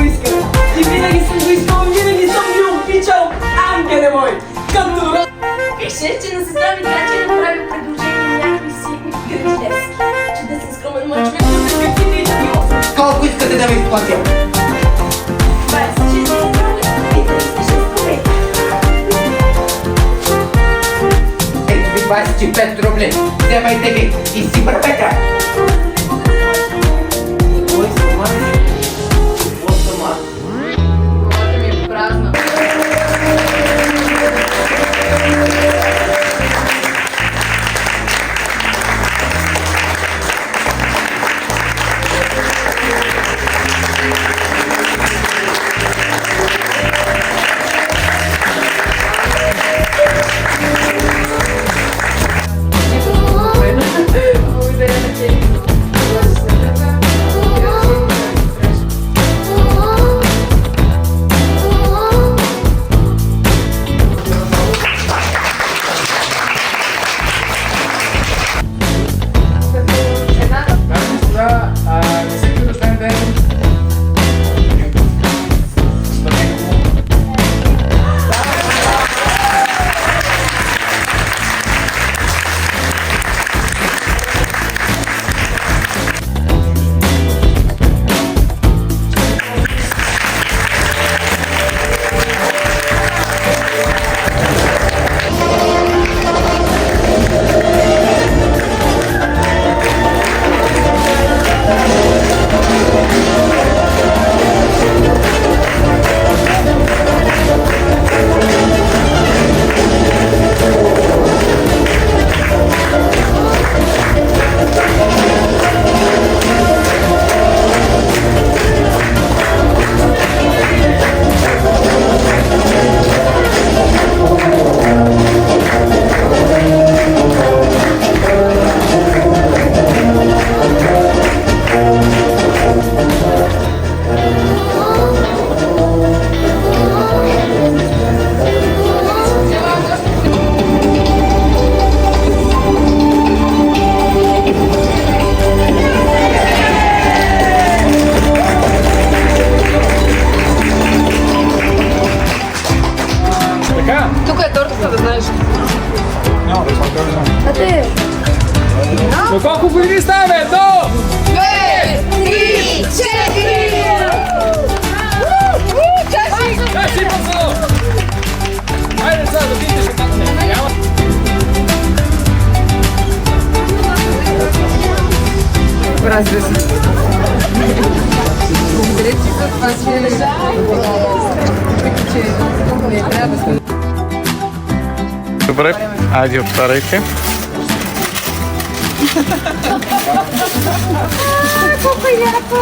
искам. И винаги съм го искал, винаги съм ги обичал. Ангеле мой, като род. Реших, че на сестра ми трябва да направи предложение някакви си гръчневски. Че да си скромен мъж, Човек да се каквите и да ги осъм. Колко искате да ви изплатя? 26 евро и 36 копейки. Ето ви 25 рубли. Вземайте ги и си бърбека. Кой сама? Какво сама? Главата ми е празна. Тук е тортата, да знаеш. Няма да съм казвам. А те? Но колко години ставаме? Едно! 2, 3, 4! Чаши! Чаши, пацано! Хайде сега да видите шоката. Няма. Разбира се. Благодаря ти за това, че не трябва да сме. Добре, айде отваряйте. Колко яко!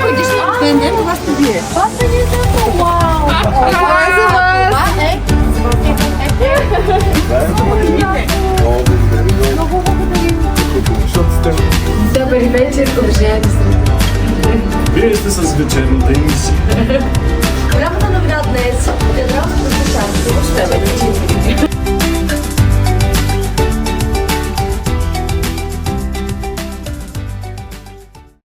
Ходиш ли? Това не е на вас да бие. Това са ни за вау! Това е за вас! Много благодарим. Добър вечер, уважаеми се. Вие сте с вечерната емисия.